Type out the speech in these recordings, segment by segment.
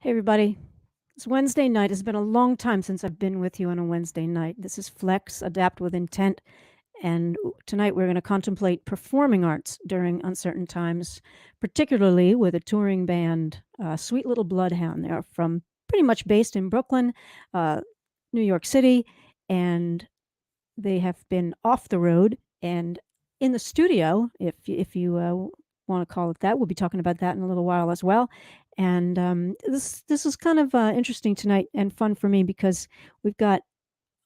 Hey, everybody. It's Wednesday night. It's been a long time since I've been with you on a Wednesday night. This is Flex, Adapt with Intent. And tonight we're going to contemplate performing arts during uncertain times, particularly with a touring band, Sweet Little Bloodhound. They're from pretty much based in Brooklyn, New York City, and they have been off the road and in the studio, if you want to call it that. We'll be talking about that in a little while as well. And this is kind of interesting tonight and fun for me because we've got,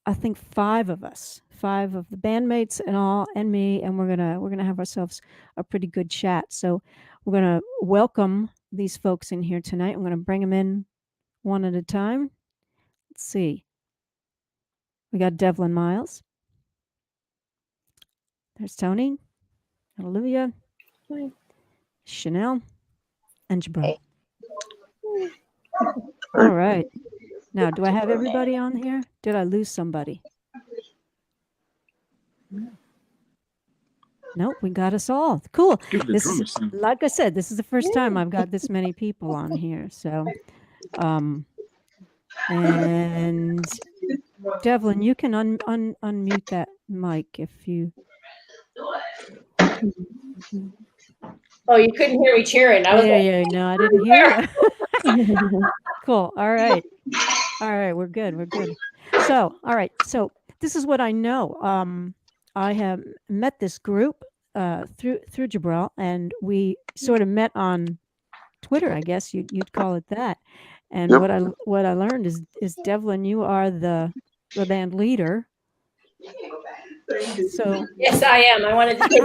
I think, five of the bandmates and all, and me, and we're gonna have ourselves a pretty good chat. So we're gonna welcome these folks in here tonight. I'm gonna bring them in one at a time. Let's see. We got Devlin Miles. There's Tony, Olivia, Chanel, and Jabril. All right. Now, do I have everybody on here? Did I lose somebody? Nope, we got us all. Cool. Like I said, this is the first time I've got this many people on here. So, and Devlin, you can unmute that mic if you. Oh, you couldn't hear me cheering. I was no, I didn't hear you. Cool. All right, we're good. So, all right, so this is what I know. I have met this group through Jabril, and we sort of met on Twitter, I guess you'd call it that. And yep. what I learned is Devlin, you are the band leader. So yes, I am. I wanted to take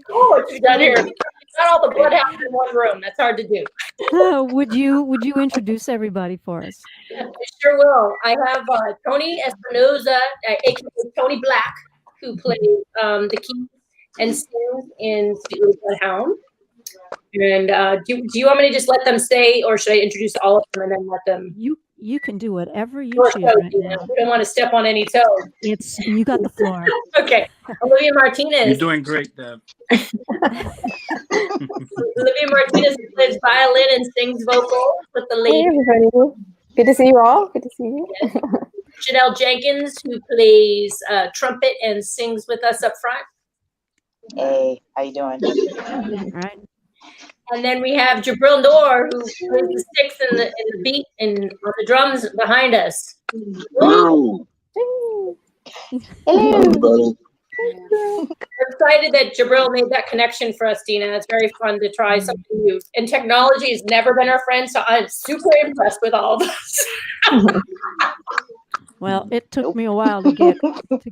what you've done here. Not all the bloodhounds in one room. That's hard to do. Would you introduce everybody for us? I sure will. I have Tony Espinoza, aka Tony Black, who plays the keys and sings in Sweet Little Bloodhound. And do you want me to just let them say, or should I introduce all of them and then let them? You can do whatever you choose right now. We don't want to step on any toes. You got the floor. Okay. Olivia Martinez. You're doing great, Deb. Olivia Martinez plays violin and sings vocals with the lady. Hey, everybody. Good to see you all. Good to see you. Yes. Chanel Jenkins, who plays trumpet and sings with us up front. Hey, how you doing? All right. And then we have Jabril Noor, who plays the sticks and the beat and on the drums behind us. Hello. Hello. We're excited that Jabril made that connection for us, Dina. It's very fun to try something new. And technology has never been our friend, so I'm super impressed with all of us. Well, it took me a while to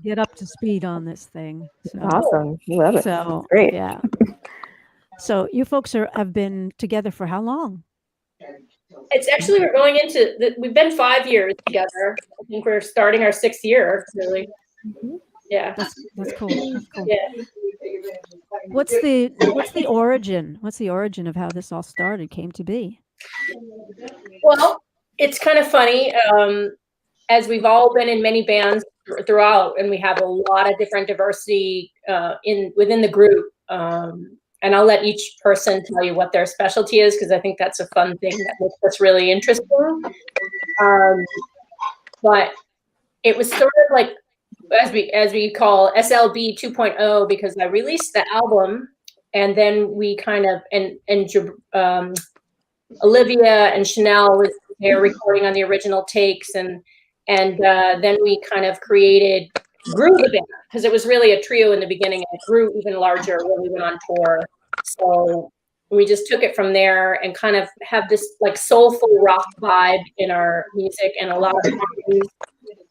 get up to speed on this thing. So. Awesome. Love it. So great. Yeah. So you folks have been together for how long? It's actually, we've been 5 years together. I think we're starting our 6th year, really. Yeah. That's cool. That's cool. Yeah. What's the origin? What's the origin of how this all came to be? Well, it's kind of funny. As we've all been in many bands throughout, and we have a lot of different diversity within the group. And I'll let each person tell you what their specialty is, because I think that's a fun thing that makes us really interesting. But it was sort of like, as we call SLB 2.0, because I released the album, and then we kind of Olivia and Chanel was there recording on the original takes, and then we kind of grew the band, because it was really a trio in the beginning, and it grew even larger when we went on tour. So we just took it from there and kind of have this like soulful rock vibe in our music, and a lot of things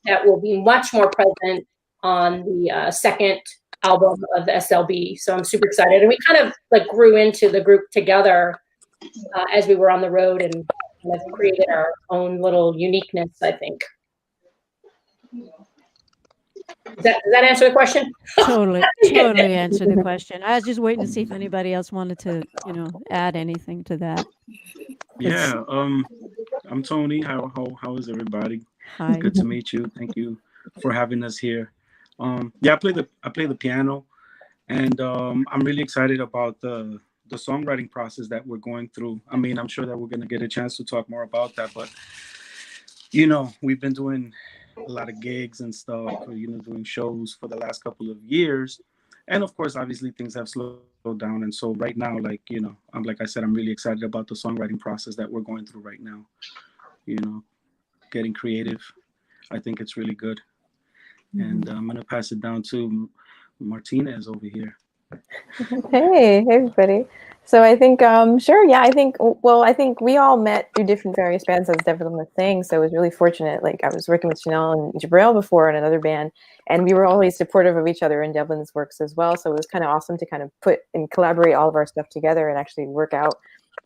that will be much more present on the second album of the SLB. So I'm super excited. And we kind of like grew into the group together as we were on the road, and kind of created our own little uniqueness, I think. Does that answer the question? Totally answered the question. I was just waiting to see if anybody else wanted to, add anything to that. Yeah, I'm Tony. How is everybody? Hi. Good to meet you. Thank you for having us here. I play the piano, and I'm really excited about the the songwriting process that we're going through. I mean, I'm sure that we're going to get a chance to talk more about that, but we've been doing a lot of gigs and stuff, doing shows for the last couple of years. And of course, obviously things have slowed down. And so right now, like I said, I'm really excited about the songwriting process that we're going through right now. Getting creative. I think it's really good. And I'm going to pass it down to Martinez over here. Hey everybody. So I think, sure, yeah, I think we all met through different various bands, as Devlin was saying. So I was really fortunate. Like, I was working with Chanel and Jabril before in another band, and we were always supportive of each other in Devlin's works as well. So it was kind of awesome to kind of put and collaborate all of our stuff together and actually work out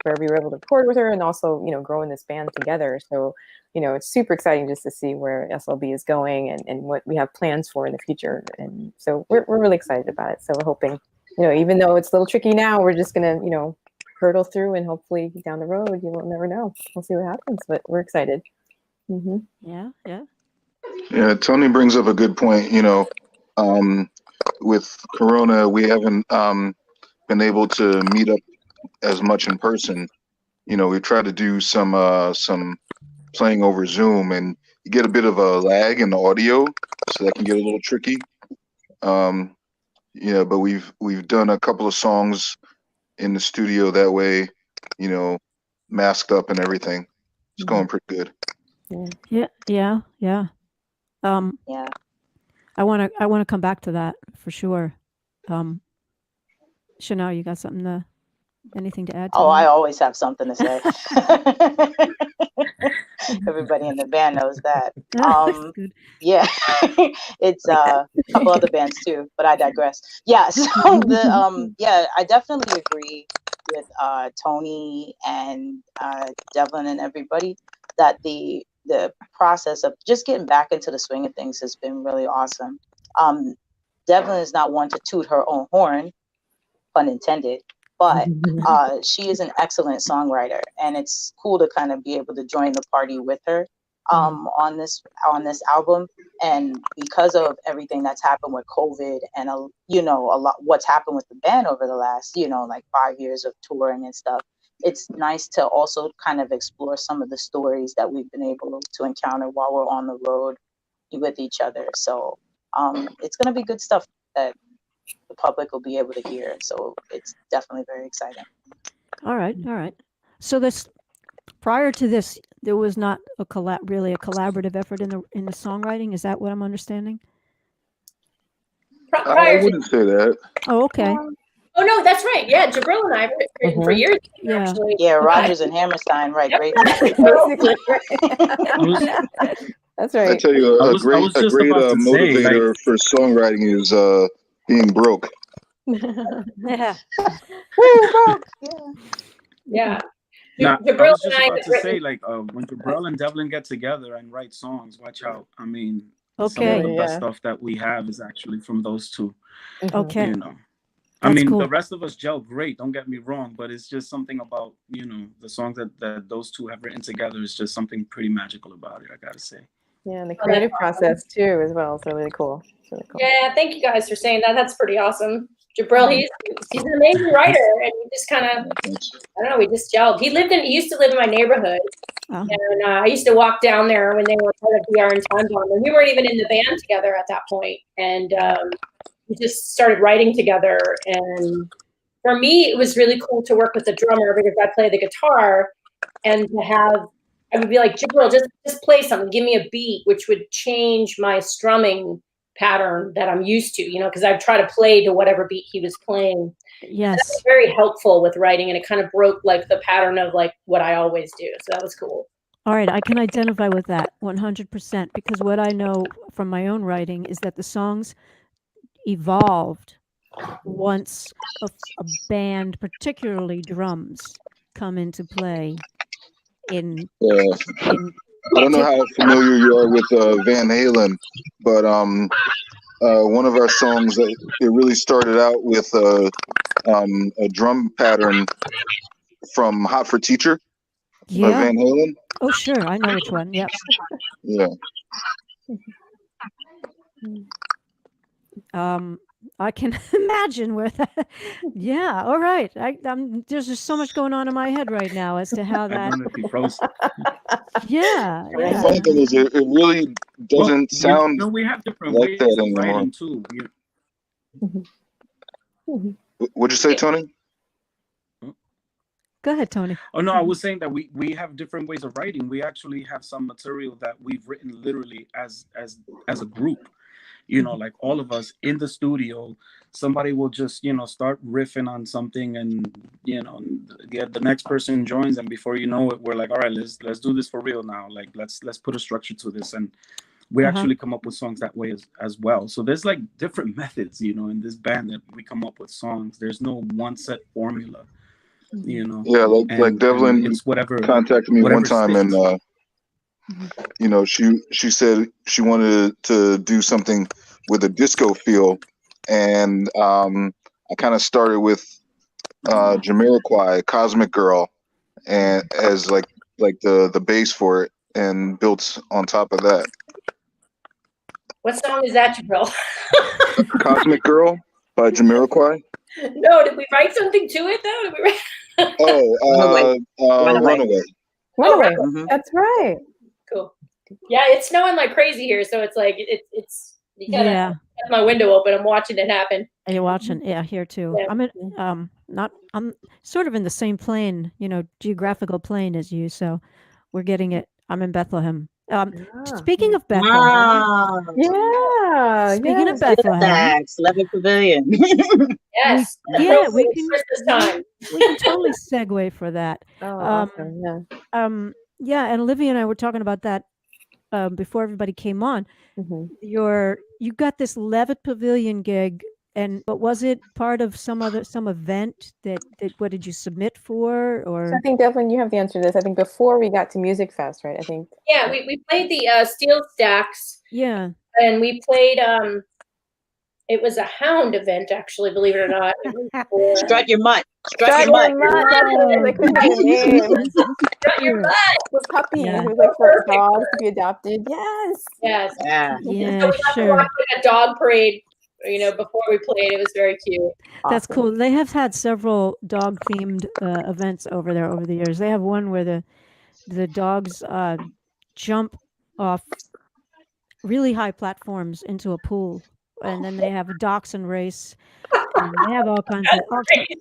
where we were able to record with her and also, grow in this band together. So, it's super exciting just to see where SLB is going and what we have plans for in the future. And so we're really excited about it. So we're hoping, even though it's a little tricky now, we're just going to, hurdle through, and hopefully down the road, you will never know. We'll see what happens, but we're excited. Yeah. Yeah, Tony brings up a good point. With Corona, we haven't been able to meet up as much in person. We try to do some playing over Zoom, and you get a bit of a lag in the audio, so that can get a little tricky. But we've done a couple of songs in the studio that way, masked up and everything. It's going pretty good. Yeah. Yeah. I want to come back to that for sure. Chanel, you got anything to add to Oh, that? I always have something to say. Everybody in the band knows that. That's good. Yeah, it's a couple other bands too, but I digress. Yeah, so I definitely agree with Tony and Devlin and everybody that the process of just getting back into the swing of things has been really awesome. Devlin is not one to toot her own horn, pun intended, but she is an excellent songwriter, and it's cool to kind of be able to join the party with her on this album. And because of everything that's happened with COVID and a lot what's happened with the band over the last 5 years of touring and stuff, it's nice to also kind of explore some of the stories that we've been able to encounter while we're on the road with each other. So it's going to be good stuff that the public will be able to hear. So it's definitely very exciting. All right. So prior to this, there was not really a collaborative effort in the songwriting. Is that what I'm understanding? I Prior to, wouldn't say that. Oh, okay. oh no, that's right. Yeah, Jabril and I have written for years. Yeah. Actually. Yeah, Rogers and Hammerstein write Yep. great. That's I right. tell you, I a was great just about to say, motivator for songwriting is being broke. Yeah. Yeah. Now, I Jabril was just and I about have to written. say, when Jabril and Devlin get together and write songs, watch out. I mean, some Okay. of the best Yeah. stuff that we have is actually from those two. Okay. I That's mean, cool. the rest of us gel great, don't get me wrong, but it's just something about, the songs that those two have written together is just something pretty magical about it, I gotta say. Yeah, and the creative process too as well. It's really cool. It's really cool. Yeah, thank you guys for saying that. That's pretty awesome. Jabril, he's an amazing writer, and we just kind of, I don't know, we just gelled. He used to live in my neighborhood, and I used to walk down there when they were part of VR and Time Bomb, and we weren't even in the band together at that point, and we just started writing together. And for me, it was really cool to work with the drummer because I play the guitar, and I would be like, Jabril, just play something, give me a beat, which would change my strumming pattern that I'm used to, because I'd try to play to whatever beat he was playing. Yes. That was very helpful with writing, and it kind of broke the pattern of what I always do. So that was cool. All right, I can identify with that 100% because what I know from my own writing is that the songs evolved once a band, particularly drums, come into play. I don't know how familiar you are with Van Halen, but one of our songs, it really started out with a drum pattern from Hot for Teacher by Van Halen. Oh, sure. I know which one. Yep. Yeah. I can imagine where that. Yeah, all right. There's just so much going on in my head right now as to how I that. don't know if he froze. Yeah, The yeah. funny thing is, it really Well, doesn't you sound know, we have different like ways that of anymore. writing too. What'd you say, Tony? Go ahead, Tony. Oh no, I was saying that we have different ways of writing. We actually have some material that we've written literally as a group. You know, like all of us in the studio, somebody will just, you know, start riffing on something, and you know, the next person joins, and before you know it, we're like, all right, let's do this for real now. Like let's put a structure to this, and we actually come up with songs that way as well. So there's like different methods, you know, in this band that we come up with songs. There's no one set formula, you know. Yeah, like Devlin and it's whatever contacted me one time, sticks. and you know, she said she wanted to do something with a disco feel, and I kind of started with Jamiroquai, Cosmic Girl, and as like the base for it, and built on top of that. What song is that, Jabril? Cosmic Girl by Jamiroquai. No, did we write something to it though? Did we write? Runaway. Runaway. Mhm. That's right. Cool. Yeah, it's snowing like crazy here, so it's like it's you gotta Yeah. have my window open. I'm watching it happen. Are you watching? Yeah, here too. Yeah. I'm in, I'm sort of in the same plane, you know, geographical plane as you. So we're getting it. I'm in Bethlehem. Speaking of Bethlehem, Wow. Yeah. speaking of yes. Bethlehem, Thanks. Levitt Pavilion. Yes. yeah, we Appropriate can Christmas time. we can totally segue for that. Oh, awesome. Yeah. Yeah, and Olivia and I were talking about that before everybody came on. Mhm. You got this Levitt Pavilion gig, but was it part of some event that what did you submit for, So or I think Devlin, you have the answer to this. I think before we got to Music Fest, right? I think. Yeah, we played the Steel Stacks, yeah, and we played it was a Hound event, actually, believe it or not. It was for Strut your mutt. Strut Strut your mutt. your mutt. That's what it is. I couldn't think of the name. Strut Your Butt. The puppy Yeah. who's like for dogs to be adopted. Yes. Yes. Yeah. So yeah, we got to sure. watch like a dog parade, you know, before we played. It was very cute. That's Awesome. cool. They have had several dog themed events over there over the years. They have one where the dogs jump off really high platforms into a pool, and then they have a dachshund race, and they have all kinds of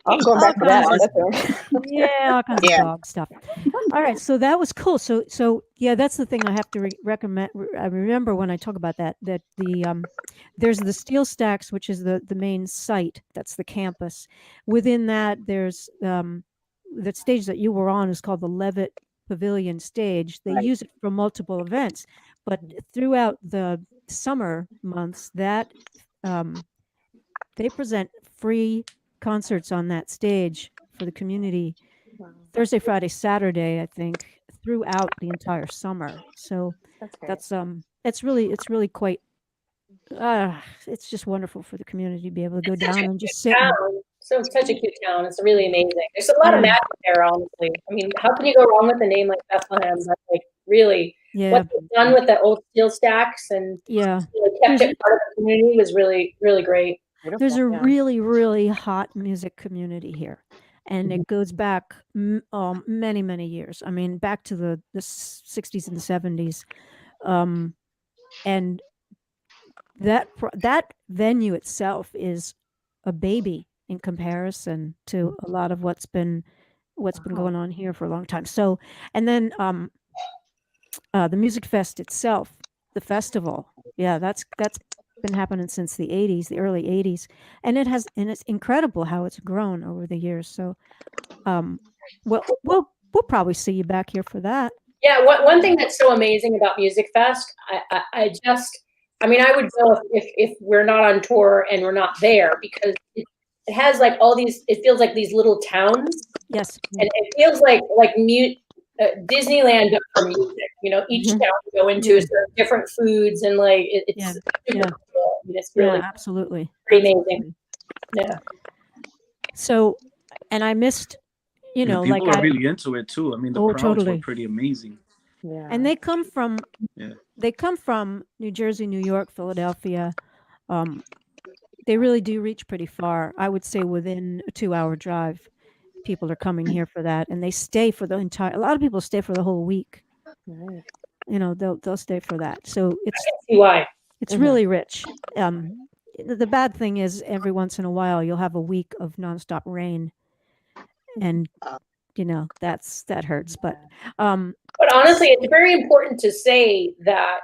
I'm going back to that. all kinds Yeah. of dog stuff. All right, so that was cool. So yeah, that's the thing I have to recommend. I remember when I talk about that the there's the Steel Stacks, which is the main site. That's the campus. Within that, there's the stage that you were on is called the Levitt Pavilion stage. They Right. use it for multiple events, but throughout the summer months, that they present free concerts on that stage for the community Thursday, Friday, Saturday, I think, throughout the entire summer. So That's great. that's it's really quite it's just wonderful for the community to be able to go down and just sit. Town. So it's such a cute town. It's really amazing. There's a lot of Yeah. magic there, honestly. I mean, how can you go wrong with a name like Bethlehem? But like, really, Yeah, what they've done with the old Steel Stacks and yeah. kept it part of the community was really, really great. There's a Yeah. really, really hot music community here, and it goes back many, many years. I mean, back to the 60s and 70s, and that venue itself is a baby in comparison to a lot of what's been going on here for a long time. So, and then the Music Fest itself, the festival, yeah, that's been happening since the 80s, the early 80s, and it's incredible how it's grown over the years. So we'll probably see you back here for that. Yeah, one thing that's so amazing about Music Fest, I mean, I would go if we're not on tour and we're not there, because it has like all these, it feels like these little towns, Yes. and it feels like Disneyland but for music. You know, each town you go into is different foods, and like it's Yeah. super cool. I mean, it's really absolutely pretty amazing. Yeah. So, and I missed, you know, people like are really into it too. I mean, the crowds totally. were pretty amazing. Yeah. And they come from Yeah. New Jersey, New York, Philadelphia, They really do reach pretty far. I would say within a 2-hour drive, people are coming here for that, and they stay for the entire. A lot of people stay for the whole week. Right. You know, they'll stay for that. So it's See why? it's really rich. The bad thing is every once in a while you'll have a week of nonstop rain, and you know that hurts. But But honestly, it's very important to say that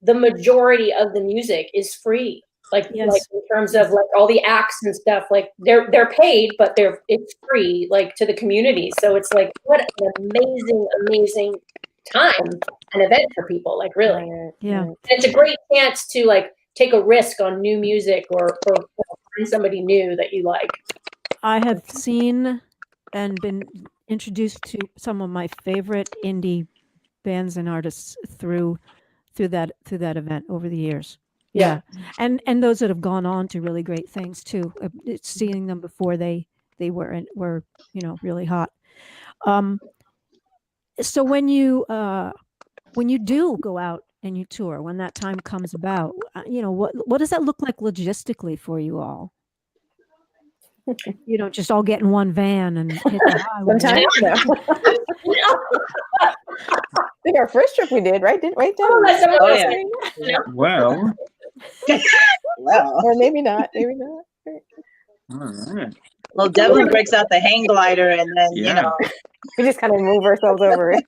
the majority of the music is free. Like Yes. in terms of like all the acts and stuff, like they're paid, but it's free, like to the community. So it's like what an amazing time and event for people. Like really, yeah, and it's a great chance to like take a risk on new music or find somebody new that you like. I have seen and been introduced to some of my favorite indie bands and artists through that event over the years. Yeah. And those that have gone on to really great things too. It's seeing them before they were really hot. So when you do go out and you tour, when that time comes about, what does that look like logistically for you all? You don't just all get in one van and hit the highway. Sometimes, I think our first trip we did, right? Right, Deb? Oh, yeah. Well, Well, Or maybe not. Maybe not. all right. well, Devlin breaks out the hang glider, and then Yeah. We just kind of move ourselves over it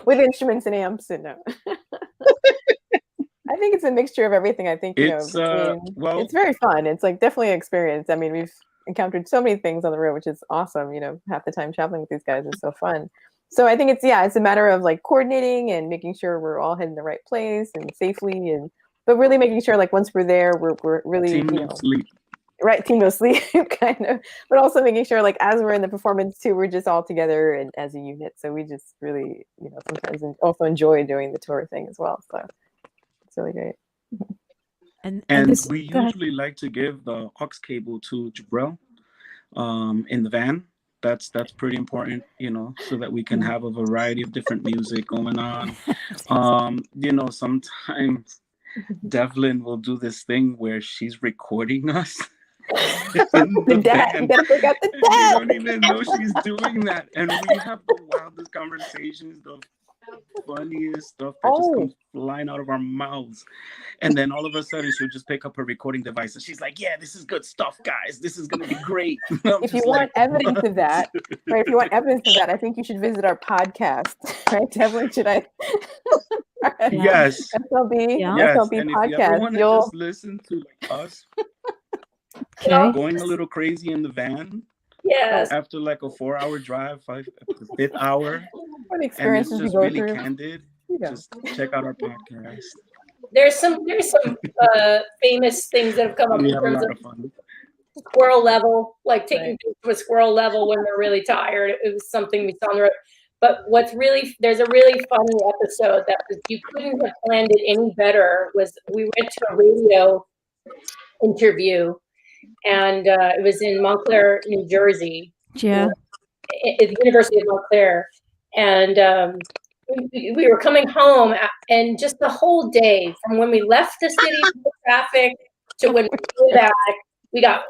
with instruments and amps and I think it's a mixture of everything. I think It's between, it's very fun. It's like definitely an experience. I mean, we've encountered so many things on the road, which is awesome. Half the time traveling with these guys is so fun. So I think it's a matter of like coordinating and making sure we're all heading the right place and safely, but really making sure like once we're there, we're really Team no sleep. right, team no sleep kind of, but also making sure like as we're in the performance too, we're just all together and as a unit. So we just really sometimes also enjoy doing the tour thing as well. So it's really great. And we usually like to give the aux cable to Jabril in the van. That's pretty important, so that we can have a variety of different music going on. Sometimes Devlin will do this thing where she's recording us. The dad, you gotta break out the dad. You don't even know she's doing that, and we have the wildest conversations, the funniest stuff that just comes flying out of our mouths, and then all of a sudden she'll just pick up her recording device and she's like, "Yeah, this is good stuff, guys. This is gonna be great." If you want evidence of that, right? If you want evidence of that, I think you should visit our podcast, right? Definitely should I? Yes. SLB, yes. SLB and podcast. if you ever want to just listen to like us going a little crazy in the van. Yes. After like a 4-hour drive, the 5th hour, what and it's experiences just you go really through. candid. Just check out our podcast. There's some famous things that have come up We in have a terms lot of of fun. squirrel level, like taking things to a squirrel level when they're really tired. It was something we saw on the road. But there's a really funny episode that you couldn't have planned it any better. Was we went to a radio interview, and it was in Montclair, New Jersey. Yeah. At the University of Montclair, and we were coming home, and just the whole day from when we left the city for traffic to when we flew back, we got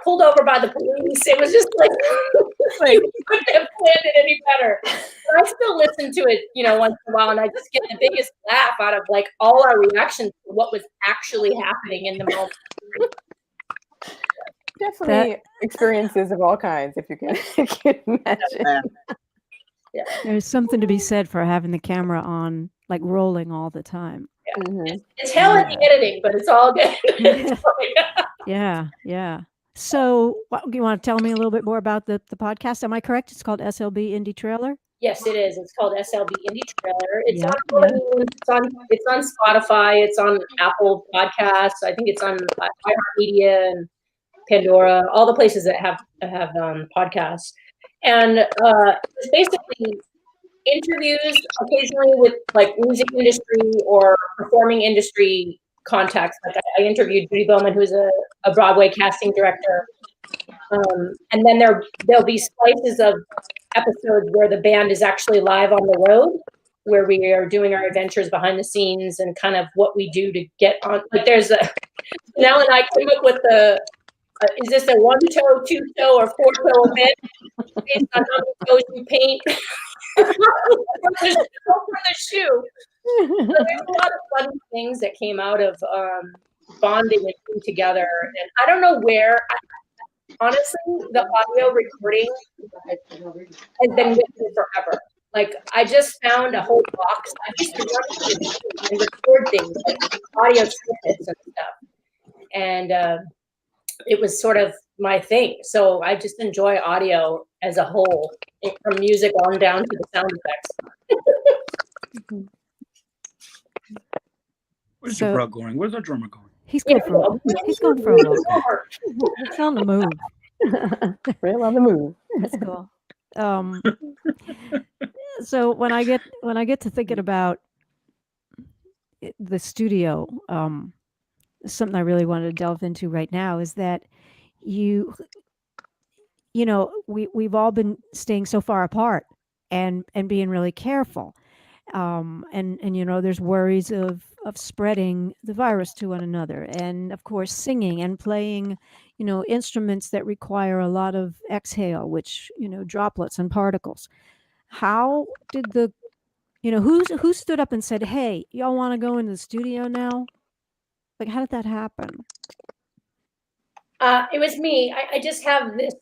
pulled over by the police. It was just like you couldn't have planned it any better. But I still listen to it, once in a while, and I just get the biggest laugh out of like all our reactions to what was actually happening in the moment. Definitely experiences of all kinds, if you can imagine. Yeah. There's something to be said for having the camera on, like rolling all the time. Yeah. Mm-hmm. It's hell in the editing, but it's all good. Yeah. So, you want to tell me a little bit more about the podcast? Am I correct? It's called SLB Indie Trailer. Yes, it is. It's called SLB Indie Trailer. It's on Spotify. It's on Apple Podcasts. I think it's on iHeartMedia and Pandora, all the places that have podcasts. And it's basically interviews occasionally with like music industry or performing industry contacts. Like I interviewed Judy Bowman, who's a Broadway casting director. And then there'll be slices of episodes where the band is actually live on the road, where we are doing our adventures behind the scenes and kind of what we do to get on. Like there's Now and I came up with the, is this a 1-toe, 2-toe, or 4-toe event based on how many toes you paint for the shoe. So there's a lot of fun things that came out of bonding and being together. And I don't know where, honestly, the audio recording has been with me forever. Like, I just found a whole box. I used to run and record things, like audio snippets and stuff. And it was sort of my thing. So I just enjoy audio as a whole, from music on down to the sound effects. Where's Jabril going? Where's our drummer going? He's going for a walk. He's on the move. Real on the move. That's cool. So when I get to thinking about the studio, something I really wanted to delve into right now is that you know, we've all been staying so far apart and being really careful. And you know, there's worries of spreading the virus to one another, and of course singing and playing, you know, instruments that require a lot of exhale, which, you know, droplets and particles. How did the, you know, who stood up and said, hey, y'all want to go into the studio now? Like, how did that happen? It was me. I just have this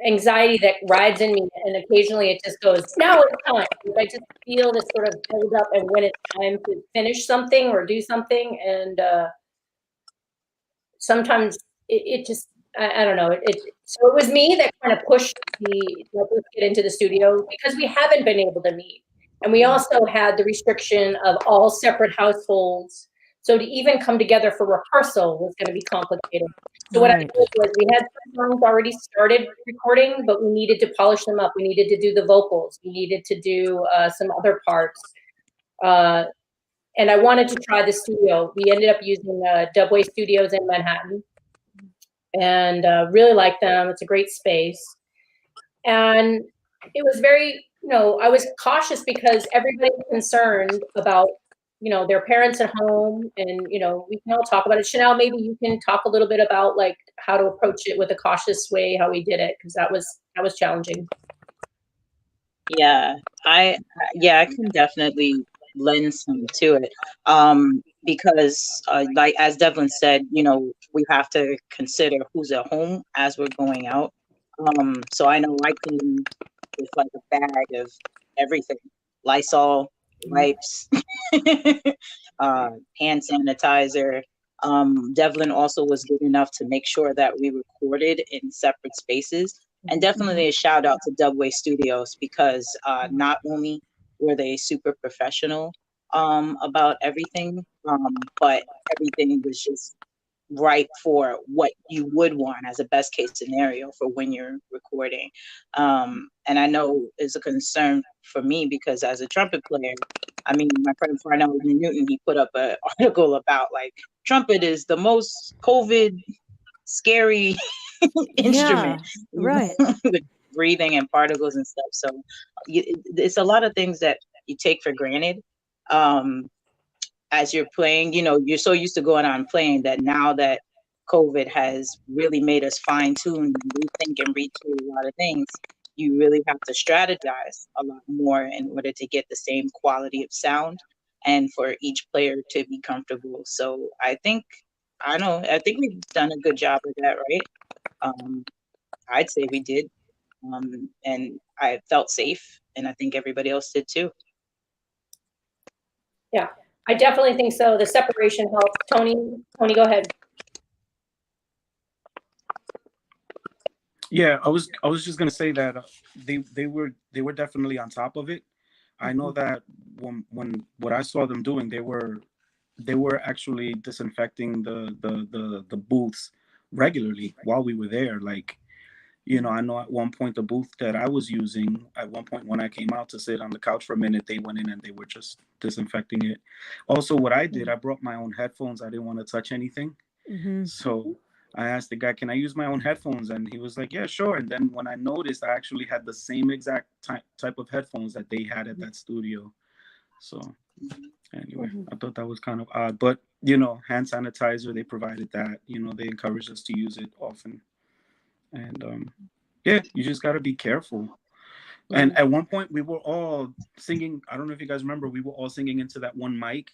anxiety that rides in me, and occasionally it just goes, now it's time. I just feel this sort of build up, and when it's time to finish something or do something, and sometimes it just, I don't know. So it was me that kind of pushed the, let's get into the studio, because we haven't been able to meet. And we also had the restriction of all separate households. So to even come together for rehearsal was going to be complicated. So what I did was, we had some songs already started recording, but we needed to polish them up. We needed to do the vocals. We needed to do some other parts. And I wanted to try the studio. We ended up using Dubway Studios in Manhattan, and really like them. It's a great space. And it was very, you know, I was cautious because everybody was concerned about, you know, their parents at home, and, you know, we can all talk about it. Chanel, maybe you can talk a little bit about like how to approach it with a cautious way, how we did it, because that was challenging. Yeah, I can definitely lend some to it. Because like as Devlin said, you know, we have to consider who's at home as we're going out. So I know I came with like a bag of everything: Lysol, wipes, hand sanitizer. Devlin also was good enough to make sure that we recorded in separate spaces. And definitely a shout out to Dubway Studios, because not only were they super professional about everything, but everything was just right for what you would want as a best case scenario for when you're recording. And I know it's a concern for me, because as a trumpet player, I mean, my friend Farnell Newton, he put up an article about like trumpet is the most COVID scary instrument, right? With breathing and particles and stuff. So it's a lot of things that you take for granted as you're playing. You know, you're so used to going on and playing that now that COVID has really made us fine tune and rethink and retool a lot of things, you really have to strategize a lot more in order to get the same quality of sound and for each player to be comfortable. So I think we've done a good job of that, right? I'd say we did. And I felt safe, and I think everybody else did too. Yeah, I definitely think so. The separation helps. Tony, go ahead. Yeah, I was just gonna say that they were definitely on top of it. I know that when what I saw them doing, they were actually disinfecting the booths regularly while we were there. Like, you know, I know at one point the booth that I was using, at one point when I came out to sit on the couch for a minute, they went in and they were just disinfecting it. Also, what I did, I brought my own headphones. I didn't want to touch anything. So I asked the guy, can I use my own headphones? And he was like, yeah, sure. And then when I noticed, I actually had the same exact type of headphones that they had at that studio. So Anyway, I thought that was kind of odd, but you know, hand sanitizer, they provided that. You know, they encouraged us to use it often, and yeah, you just got to be careful. And at one point, we were all singing. I don't know if you guys remember. We were all singing into that one mic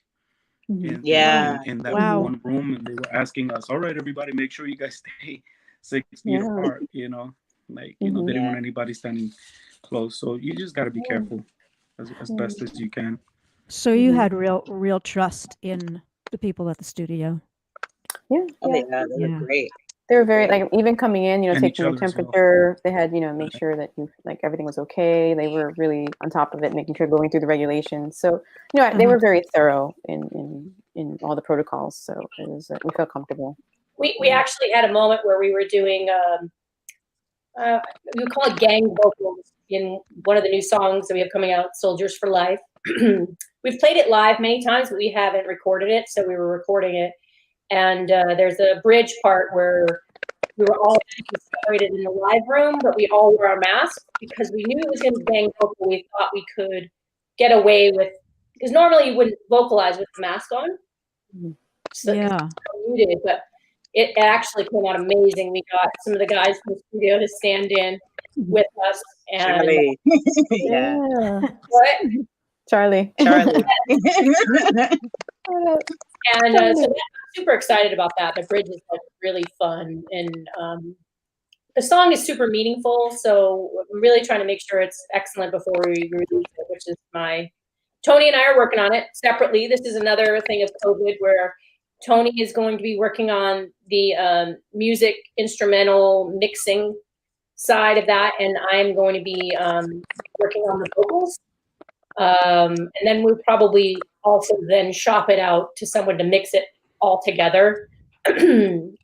in that Wow. one room, and they were asking us, "All right, everybody, make sure you guys stay 6 feet apart." You know, like you know, they didn't want anybody standing close. So you just got to be careful as best as you can. So you had real trust in the people at the studio. Yeah, Oh, yeah. yeah, they were great. They were very like even coming in, you know, And each taking your other as well. temperature. They had, you know, make sure that you like everything was okay. They were really on top of it, making sure going through the regulations. So, you know, they were very thorough in all the protocols. So it was we felt comfortable. We actually had a moment where we were doing we would call it gang vocals in one of the new songs that we have coming out, Soldiers for Life. We've played it live many times, but we haven't recorded it, so we were recording it. And there's a bridge part where we were all separated in the live room, but we all wore our masks because we knew it was going to be gang vocal. We thought we could get away with, because normally you wouldn't vocalize with the mask on. So Yeah. muted, but it actually came out amazing. We got some of the guys from the studio to stand in with us. And Charlie. Yeah. what? Charlie. Charlie. And so I'm super excited about that. The bridge is like really fun, and the song is super meaningful. So I'm really trying to make sure it's excellent before we release it, which is Tony and I are working on it separately. This is another thing of COVID where Tony is going to be working on the music instrumental mixing side of that, and I'm going to be working on the vocals. And then we'll probably also then shop it out to someone to mix it all together and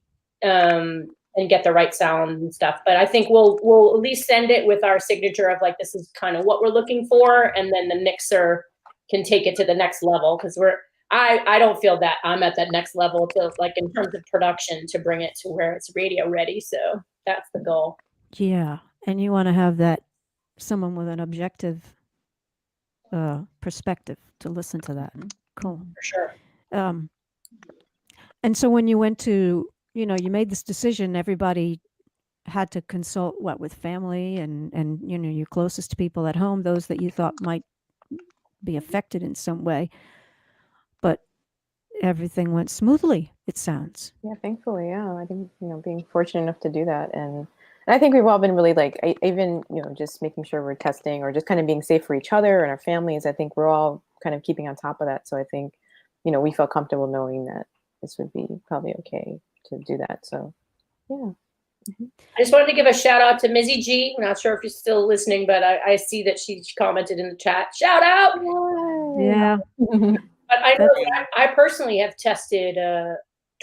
get the right sound and stuff. But I think we'll at least send it with our signature of like, this is kind of what we're looking for. And then the mixer can take it to the next level. Cause I don't feel that I'm at that next level to like in terms of production to bring it to where it's radio ready. So that's the goal. Yeah. And you want to have that someone with an objective perspective to listen to that. Cool. For sure. And so when you went to, you know, you made this decision, everybody had to consult with family and you know, your closest people at home, those that you thought might be affected in some way. But everything went smoothly, it sounds. Yeah, thankfully, yeah. I think, you know, being fortunate enough to do that. And I think we've all been really like, even, you know, just making sure we're testing or just kind of being safe for each other and our families. I think we're all kind of keeping on top of that. So I think, you know, we felt comfortable knowing that this would be probably okay to do that. So, yeah. I just wanted to give a shout out to Mizzy G. I'm not sure if you're still listening, but I see that she commented in the chat. Shout out! Yeah. But I know I personally have tested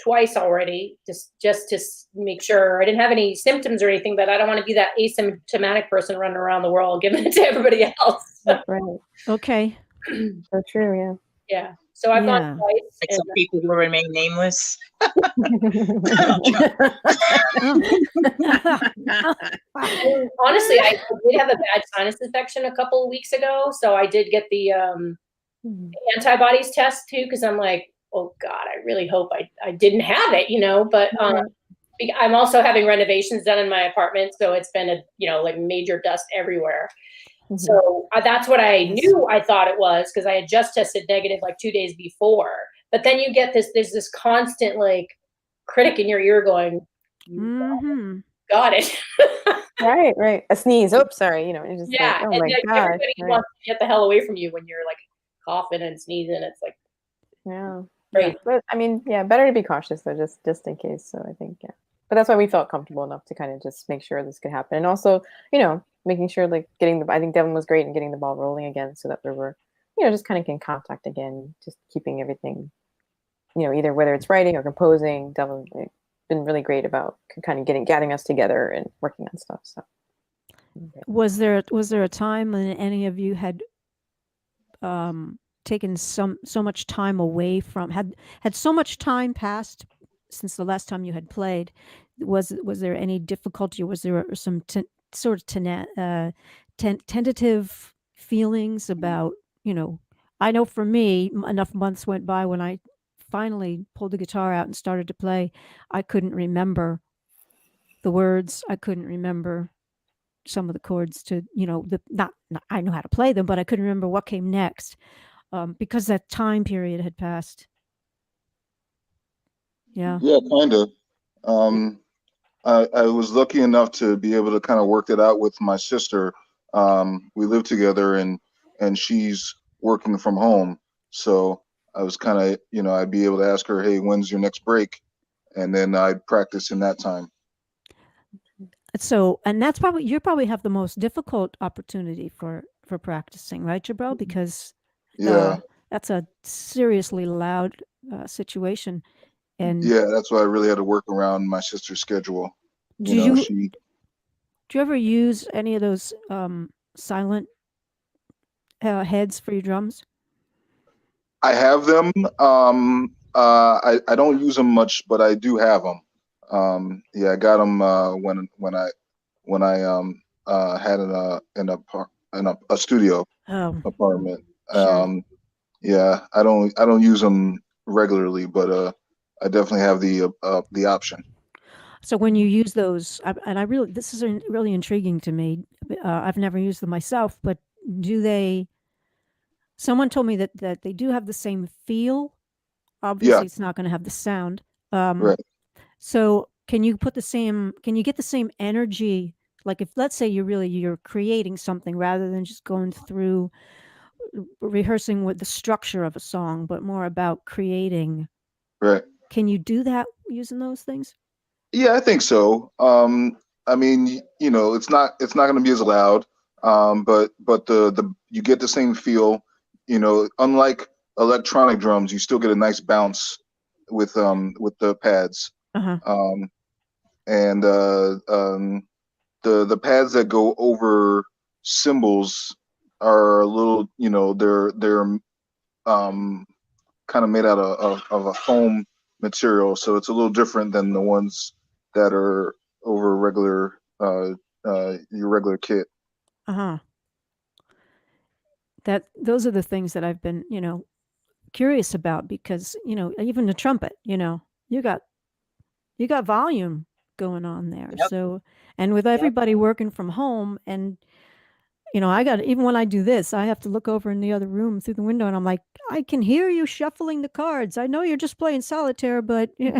twice already, just to make sure I didn't have any symptoms or anything. But I don't want to be that asymptomatic person running around the world giving it to everybody else. That's right. Okay. So true, yeah. Yeah. So I've gone twice. Like some people will remain nameless. Honestly, I did have a bad sinus infection a couple of weeks ago, so I did get the antibodies test too, because I'm like, oh God, I really hope I didn't have it, you know. But I'm also having renovations done in my apartment, so it's been like major dust everywhere. So that's what I knew. I thought it was because I had just tested negative like 2 days before. But then you get there's this constant like critic in your ear going, got it. Right. A sneeze. Oops, sorry. You know, it's just yeah. like, oh and my God. Everybody wants to get the hell away from you when you're like coughing and sneezing. It's like, yeah. Right. But I mean, yeah, better to be cautious though, just in case. So I think, yeah. But that's why we felt comfortable enough to kind of just make sure this could happen. And also, you know, making sure like I think Devin was great in getting the ball rolling again so that we were, you know, just kind of in contact again, just keeping everything, you know, either whether it's writing or composing. Devin been really great about kind of getting us together and working on stuff. So was there a time when any of you had taken so much time away from had so much time passed since the last time you had played? Was there any difficulty? Was there some sort of tentative feelings about, you know, I know for me, enough months went by when I finally pulled the guitar out and started to play. I couldn't remember the words. I couldn't remember some of the chords to, not I know how to play them, but I couldn't remember what came next because that time period had passed. Yeah. Yeah, kind of. I was lucky enough to be able to kind of work it out with my sister. We live together, and she's working from home, so I was kind of, I'd be able to ask her, "Hey, when's your next break?" And then I'd practice in that time. So, and that's probably, you probably have the most difficult opportunity for practicing, right, Jabril? Because Yeah, that's a seriously loud situation. And yeah, that's why I really had to work around my sister's schedule. do you She. do you ever use any of those silent heads for your drums? I have them. I don't use them much, but I do have them. Yeah, I got them when I had a studio Oh, apartment. sure. Yeah, I don't use them regularly, but I definitely have the option. So when you use those, and I really, this is really intriguing to me. I've never used them myself, but do they? Someone told me that they do have the same feel. Yeah, Obviously, it's not going to have the sound. Um, right. so can you put the same? Can you get the same energy? Like if, let's say, you're creating something rather than just going through rehearsing with the structure of a song, but more about creating. Right. Can you do that using those things? Yeah, I think so. I mean, it's not going to be as loud, but the you get the same feel. Unlike electronic drums, you still get a nice bounce with the pads. Uh-huh. And the pads that go over cymbals are a little, they're kind of made out of a foam material, so it's a little different than the ones that are over your regular kit. Uh-huh. Those are the things that I've been, curious about because, even the trumpet, you got volume going on there. Yep. So, and with Yep. everybody working from home and I got, even when I do this, I have to look over in the other room through the window and I'm like, I can hear you shuffling the cards. I know you're just playing solitaire, but you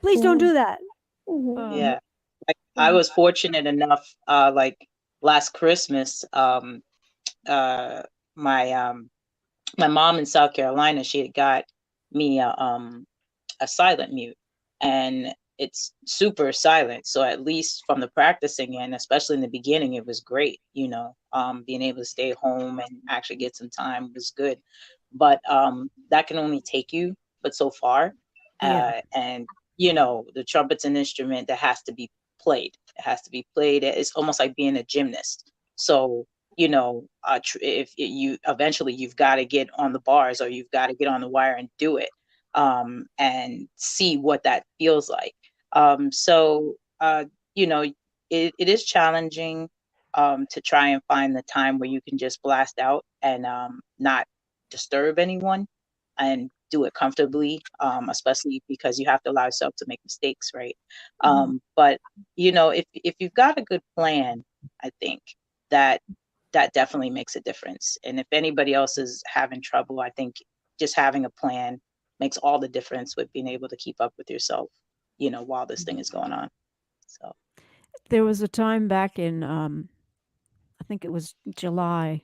please don't do that. Yeah. Like, I was fortunate enough, like last Christmas, my my mom in South Carolina, she had got me a silent mute, and it's super silent. So at least from the practicing end, especially in the beginning, it was great. Being able to stay home and actually get some time was good. But that can only take you but so far. Yeah. And the trumpet's an instrument that has to be played. It has to be played. It's almost like being a gymnast. So if you eventually you've got to get on the bars or you've got to get on the wire and do it, and see what that feels like. So it is challenging to try and find the time where you can just blast out and not disturb anyone and do it comfortably, especially because you have to allow yourself to make mistakes, right? But if you've got a good plan, I think that definitely makes a difference. And if anybody else is having trouble, I think just having a plan makes all the difference with being able to keep up with yourself, while this thing is going on. So There was a time back in, I think it was July,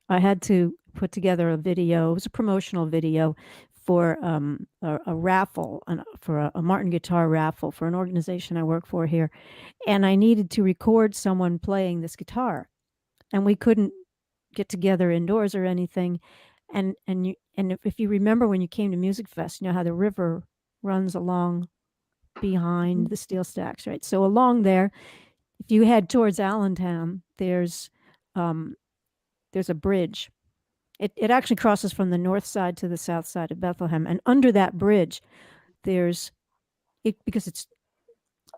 I had to put together a video. It was a promotional video for a raffle, for a Martin guitar raffle for an organization I work for here. And I needed to record someone playing this guitar. And we couldn't get together indoors or anything. And if you remember when you came to Music Fest, you know how the river runs along behind the steel stacks, right? So along there, if you head towards Allentown, there's a bridge. It actually crosses from the north side to the south side of Bethlehem, and under that bridge, there's it because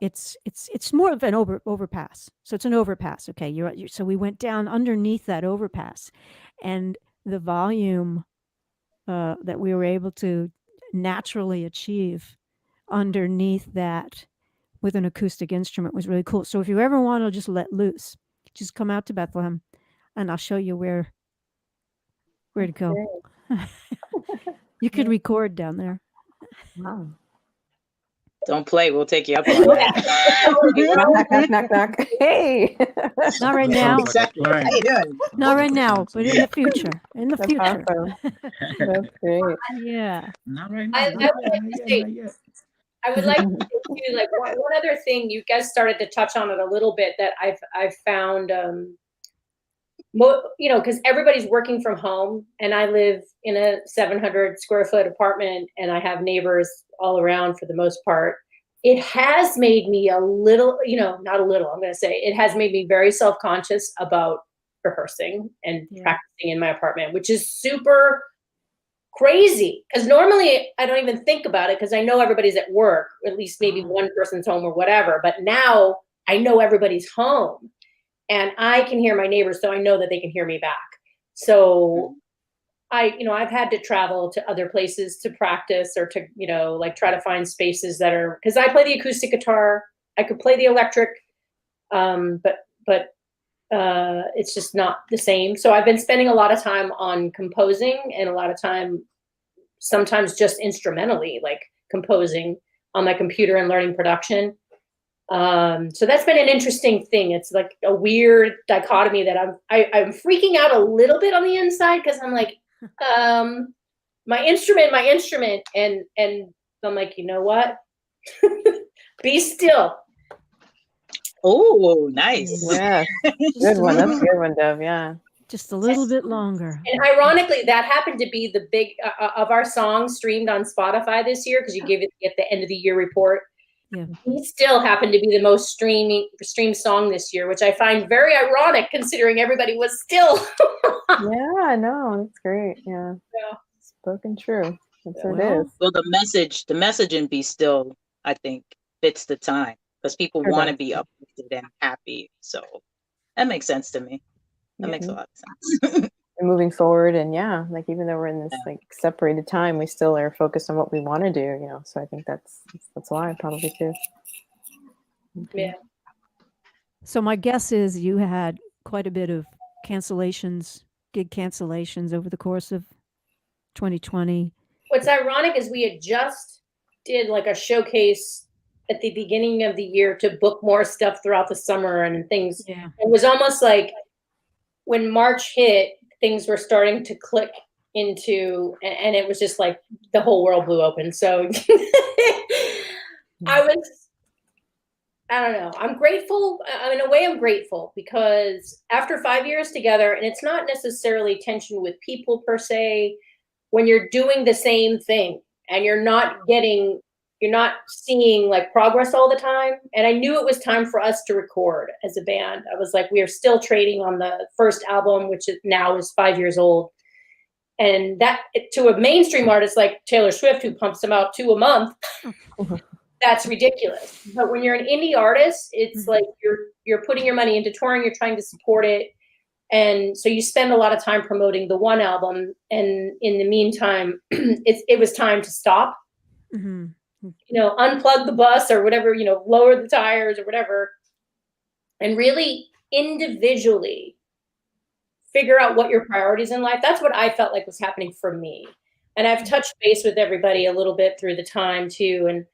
it's more of an overpass. So it's an overpass. Okay, so we went down underneath that overpass, and the volume that we were able to naturally achieve underneath that with an acoustic instrument was really cool. So if you ever want to just let loose, just come out to Bethlehem and I'll show you where to go. You could record down there. Wow. Don't play. We'll take you up on that. knock, knock, knock. Hey. Not right That now. sounds like a plan. How you doing? Not right now, but in the future. In the That's future. awesome. That's great. Yeah. Not right now. I Not would yet, like not to yet, say- not yet. I would like to do like one other thing. You guys started to touch on it a little bit that I've found, you know, because everybody's working from home, and I live in a 700 square foot apartment, and I have neighbors all around for the most part. It has made me a little, you know, not a little. I'm going to say it has made me very self-conscious about rehearsing and practicing in my apartment, which is super crazy, because normally I don't even think about it because I know everybody's at work, or at least maybe one person's home or whatever. But now I know everybody's home and I can hear my neighbors, so I know that they can hear me back. So I've had to travel to other places to practice or to, you know, like try to find spaces that are, because I play the acoustic guitar, I could play the electric, but it's just not the same. So I've been spending a lot of time on composing and a lot of time, sometimes just instrumentally, like composing on my computer and learning production. So that's been an interesting thing. It's like a weird dichotomy that I'm freaking out a little bit on the inside because I'm like, my instrument, and I'm like, you know what? Be still. Oh, nice. Yeah. Good one. That's a good one, Dove. Yeah. Just a little bit longer. And ironically, that happened to be the big of our songs streamed on Spotify this year, because you give it at the end of the year report. Yeah. He still happened to be the most streamed song this year, which I find very ironic considering everybody was still. Yeah, I know. That's great. Yeah. Spoken true. That's what it is. Well, the message in Be Still, I think, fits the time because people want to be uplifted and happy. So that makes sense to me. That makes a lot of sense. And moving forward, and like even though we're in this like separated time, we still are focused on what we want to do, you know. So I think that's why probably too. Yeah. So my guess is you had quite a bit of gig cancellations over the course of 2020. What's ironic is we had just did like a showcase at the beginning of the year to book more stuff throughout the summer and things. Yeah. It was almost like when March hit, things were starting to click into, and it was just like the whole world blew open. So I don't know. I'm grateful. In a way, I'm grateful because after 5 years together, and it's not necessarily tension with people per se, when you're doing the same thing and you're not seeing like progress all the time. And I knew it was time for us to record as a band. I was like, we are still trading on the first album, which now is 5 years old. And that to a mainstream artist like Taylor Swift, who pumps them out 2 a month, that's ridiculous. But when you're an indie artist, it's like you're putting your money into touring, you're trying to support it. And so you spend a lot of time promoting the one album. And in the meantime, it was time to stop, Mm-hmm. you know, unplug the bus or whatever, you know, lower the tires or whatever, and really individually figure out what your priorities in life. That's what I felt like was happening for me. And I've touched base with everybody a little bit through the time too. And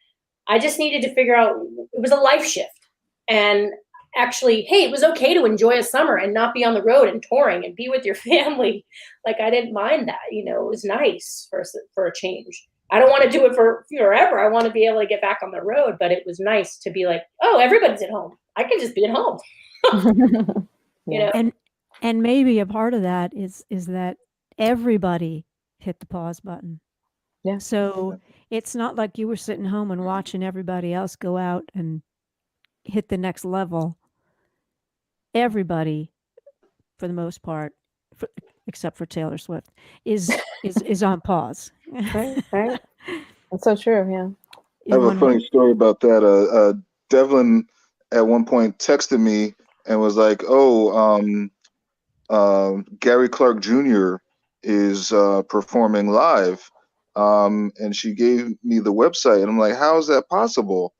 I just needed to figure out, it was a life shift. And actually, hey, it was okay to enjoy a summer and not be on the road and touring and be with your family. Like, I didn't mind that, you know, it was nice for a change. I don't want to do it for forever. I want to be able to get back on the road, but it was nice to be like, oh, everybody's at home. I can just be at home. You know? And maybe a part of that is that everybody hit the pause button. Yeah. So it's not like you were sitting home and watching everybody else go out and hit the next level. Everybody, for the most part, except for Taylor Swift, is on pause. Right. That's so true. Yeah. I have a funny story about that. Devlin at one point texted me and was like, "Oh, Gary Clark Jr. is performing live. And she gave me the website, and I'm like, how is that possible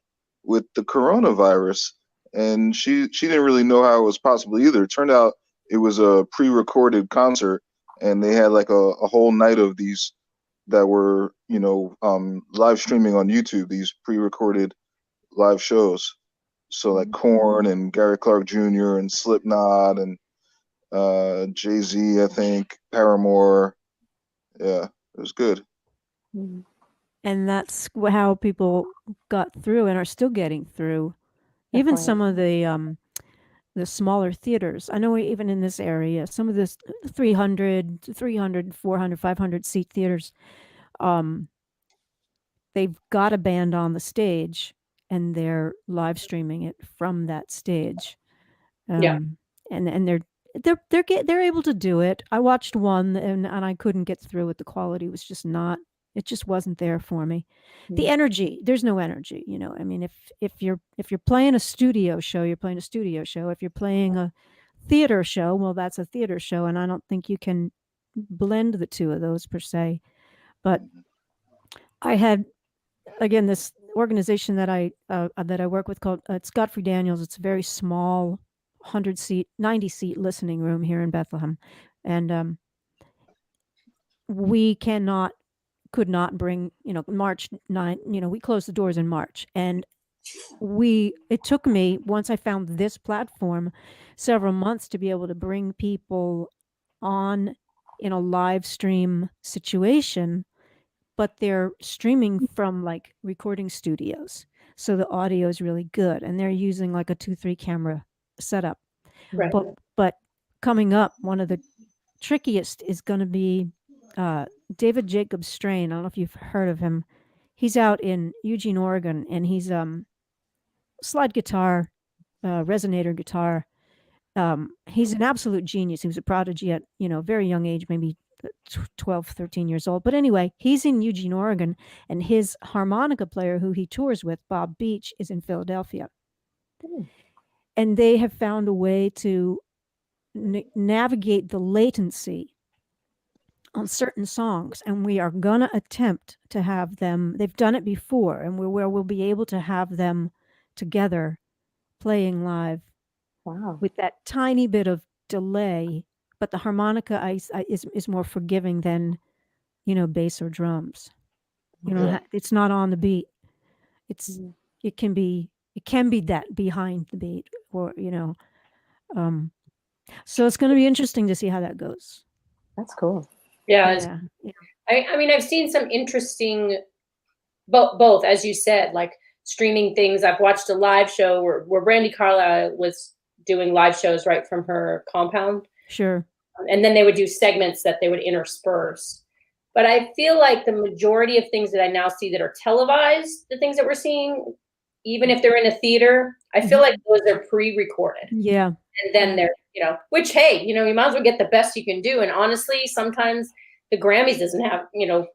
with the coronavirus? And she didn't really know how it was possible either. It turned out it was a pre-recorded concert, and they had like a whole night of these that were, live streaming on YouTube, these pre-recorded live shows. So like Korn and Gary Clark Jr. and Slipknot and Jay-Z, I think, Paramore. Yeah, it was good. And that's how people got through and are still getting through. Even Definitely. some of the smaller theaters. I know even in this area, some of this 300, 400, 500 seat theaters, they've got a band on the stage and they're live streaming it from that stage. Yeah. And they're able to do it. I watched one and I couldn't get through it. The quality was just not, it just wasn't there for me. The energy, there's no energy, I mean, if you're playing a studio show, you're playing a studio show. If you're playing a theater show, well, that's a theater show. And I don't think you can blend the two of those per se. But I had, again, this organization that I work with called, it's Godfrey Daniels. It's a very small 90 seat listening room here in Bethlehem. And we could not bring, March 9, we closed the doors in March. And it took me, once I found this platform, several months to be able to bring people on in a live stream situation, but they're streaming from like recording studios. So the audio is really good and they're using like a 2-3 camera setup. Right. But coming up, one of the trickiest is going to be David Jacob Strain. I don't know if you've heard of him. He's out in Eugene, Oregon, and he's slide guitar, resonator guitar. He's an absolute genius. He was a prodigy at, very young age, maybe 12, 13 years old. But anyway, he's in Eugene, Oregon, and his harmonica player who he tours with, Bob Beach, is in Philadelphia. And they have found a way to navigate the latency on certain songs, and we are going to attempt to have them. They've done it before, and where we'll be able to have them together playing live. Wow. With that tiny bit of delay, but the harmonica is more forgiving than, bass or drums. It's not on the beat. It can be that behind the beat, or so it's going to be interesting to see how that goes. That's cool. Yeah. I mean, I've seen some interesting, both, as you said, like streaming things. I've watched a live show where Brandi Carlile was doing live shows right from her compound. Sure. And then they would do segments that they would intersperse. But I feel like the majority of things that I now see that are televised, the things that we're seeing, even if they're in a theater, I feel like those are pre-recorded. Yeah. And then they're, which, hey, you might as well get the best you can do. And honestly, sometimes the Grammys doesn't have,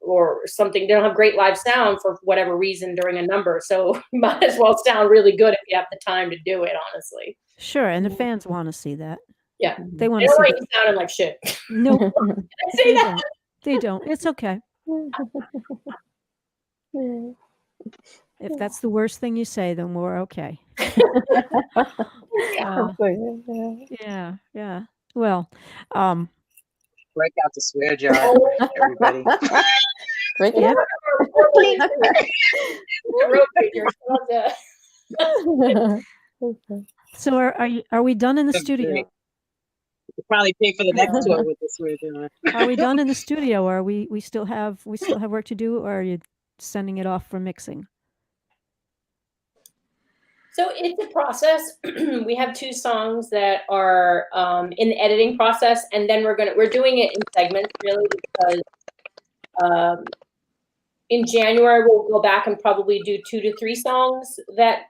or something, they don't have great live sound for whatever reason during a number. So you might as well sound really good if you have the time to do it, honestly. Sure. And the fans want to see that. Yeah. They want to see like you sounding like shit. No, Did I say that? They don't. It's okay. If that's the worst thing you say, then we're okay. Yeah. Well, Break out the swear jar, everybody. Break it out. So are we done in the studio? We'll probably pay for the next tour with the swear jar. Are we done in the studio, or are we still have work to do, or are you sending it off for mixing? So it's a process. We have 2 songs that are in the editing process, and then we're doing it in segments, really, because in January we'll go back and probably do 2 to 3 songs that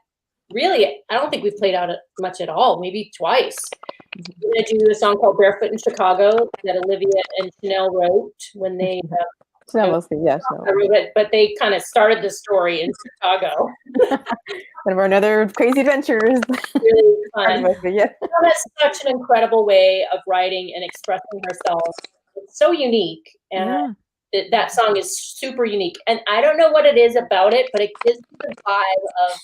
really I don't think we've played out much at all, maybe twice. We're gonna do a song called "Barefoot in Chicago" that Olivia and Chanel wrote when they. But they kind of started the story in Chicago. One of our other crazy adventures. Really fun. She has such an incredible way of writing and expressing herself. It's so unique, and Yeah. that song is super unique. And I don't know what it is about it, but it gives me the vibe of,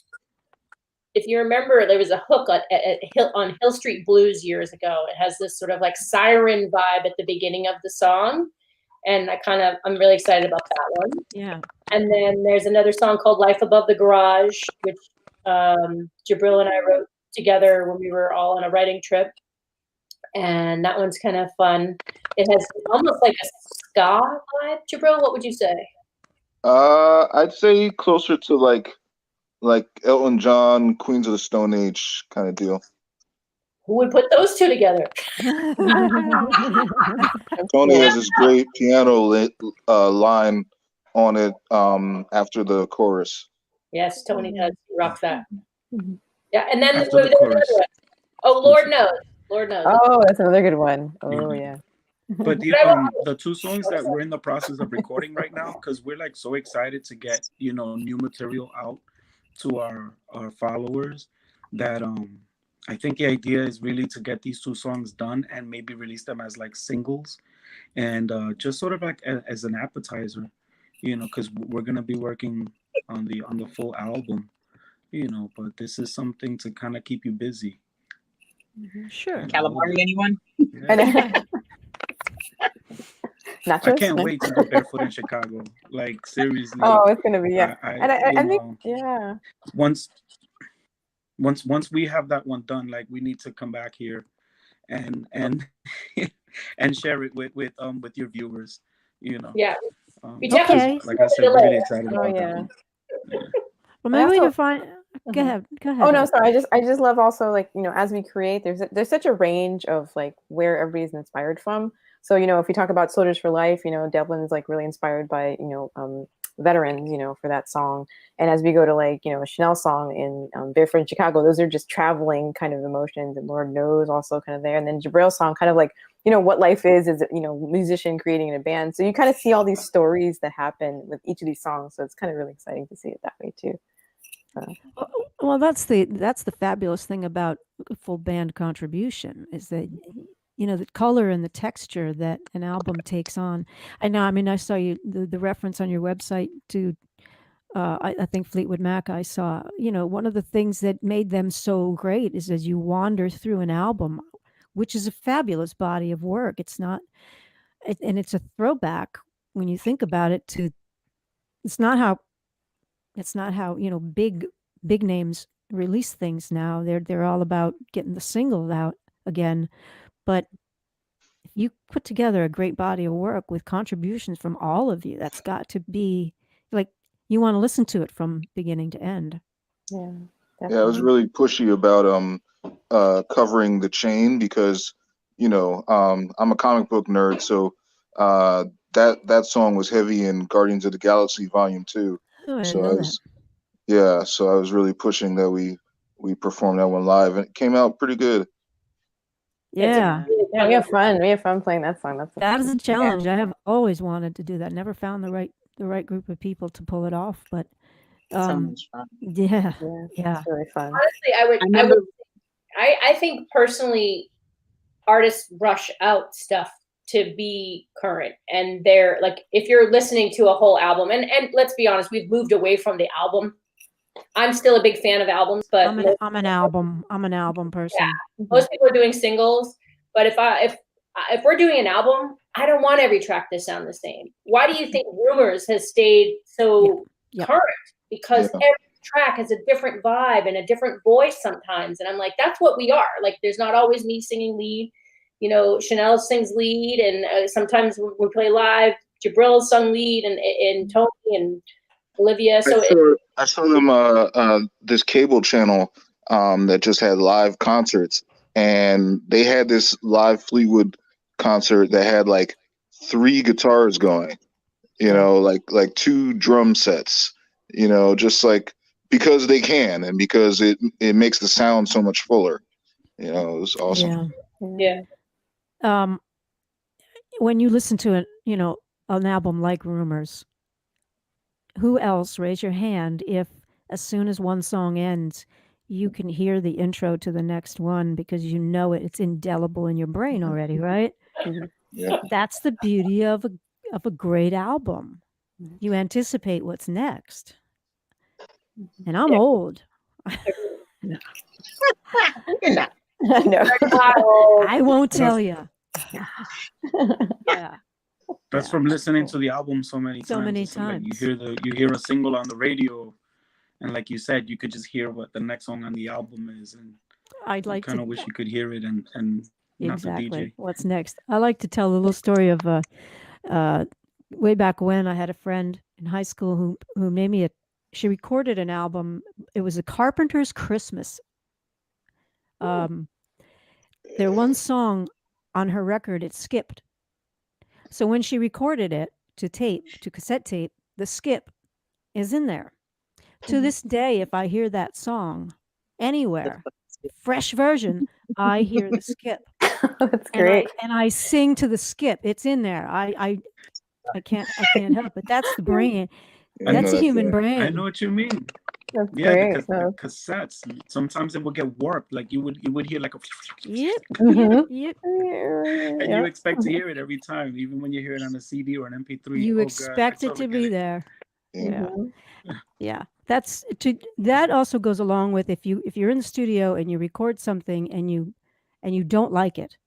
if you remember, there was a hook on Hill Street Blues years ago. It has this sort of like siren vibe at the beginning of the song, and I'm really excited about that one. Yeah. And then there's another song called Life Above the Garage, which Jabril and I wrote together when we were all on a writing trip. And that one's kind of fun. It has almost like a ska vibe. Jabril, what would you say? I'd say closer to like Elton John, Queens of the Stone Age kind of deal. Who would put those two together? Tony has this great piano line on it after the chorus. Yes, Tony does. He rocks that. Yeah, and then After the there's another chorus. one. Oh, Lord knows. Lord knows. Oh, that's another good one. Oh, yeah. But the two songs that we're in the process of recording right now, because we're like so excited to get new material out to our followers, that I think the idea is really to get these two songs done and maybe release them as like singles, and just sort of like as an appetizer, because we're gonna be working on the full album, but this is something to kind of keep you busy. Sure. Calamari, anyone? Yeah. Nachos? I can't wait to go barefoot in Chicago. Like, seriously. Oh, it's gonna be, yeah. I think, yeah. Once we have that one done, like, we need to come back here and and share it with your viewers. Yeah. We definitely- like I said, really excited about yeah. that one. Yeah. Well, maybe we also- can find. Go ahead. Oh no, sorry. I just love also, like, as we create, there's such a range of like where everybody's inspired from. So if you talk about Soldiers for Life, Devlin's like really inspired by veterans, for that song. And as we go to like a Chanel song in Barefoot in Chicago, those are just traveling kind of emotions, and Lord Knows also kind of there. And then Jabril's song kind of like what life is musician creating in a band. So you kind of see all these stories that happen with each of these songs. So it's kind of really exciting to see it that way too. Well, that's the fabulous thing about a full band contribution, is that the color and the texture that an album takes on. I know. I mean, I saw the reference on your website to I think Fleetwood Mac. I saw. One of the things that made them so great is as you wander through an album, which is a fabulous body of work. It's not, and it's a throwback when you think about it to. It's not how big names release things now. They're all about getting the singles out again. But if you put together a great body of work with contributions from all of you, that's got to be like, you want to listen to it from beginning to end. Yeah. Yeah, I was really pushy about covering the chain because I'm a comic book nerd, so that song was heavy in Guardians of the Galaxy Volume 2. Oh, I So didn't know that. so I was really pushing that we performed that one live, and it came out pretty good. Yeah. Yeah, we have fun. We have fun playing that song. That is a challenge. I have always wanted to do that. Never found the right group of people to pull it off, but So much fun. yeah. It's really fun. Honestly, I think personally, artists rush out stuff to be current, and they're like, if you're listening to a whole album, and let's be honest, we've moved away from the album. I'm still a big fan of albums, but I'm an album person. Yeah, most people are doing singles, but if we're doing an album, I don't want every track to sound the same. Why do you think Rumors has stayed so current? Because every track has a different vibe and a different voice sometimes, and I'm like, that's what we are. Like, there's not always me singing lead. Chanel sings lead, and sometimes when we play live, Jabril sung lead, and Tony and Olivia. So I saw them this cable channel that just had live concerts, and they had this live Fleetwood concert that had like 3 guitars going, like 2 drum sets, just like because they can, and because it makes the sound so much fuller. It was awesome. Yeah. When you listen to an album like Rumors, who else, raise your hand if as soon as one song ends, you can hear the intro to the next one because it's indelible in your brain already, right? Yeah. That's the beauty of a great album. You anticipate what's next. And I'm old. You're not. I know. Wow. I won't tell you. Yeah. That's Yeah. from listening to the album so many So times. many It's like times. you hear a single on the radio, and like you said, you could just hear what the next song on the album is, and I'd you like kind to of wish you could hear it and not the exactly. DJ. What's next? I like to tell a little story of way back when I had a friend in high school who made me she recorded an album. It was a Carpenter's Christmas. Their one song on her record, it skipped. So when she recorded it to cassette tape, the skip is in there. To this day, if I hear that song anywhere, fresh version, I hear the skip. That's great. And I sing to the skip. It's in there. I can't help it. That's the brain. I That's know a human brain. I know what you mean. That's Yeah, great. the cassettes, sometimes it would get warped. Like you would hear like a Yep. Mhm. Yep. and Yeah. you expect to hear it every time, even when you hear it on a CD or an MP3. You Oh, expect God, I it to totally be get it. there. Yeah. Mhm. Yeah. That also goes along with if you're in the studio and you record something and you don't like it.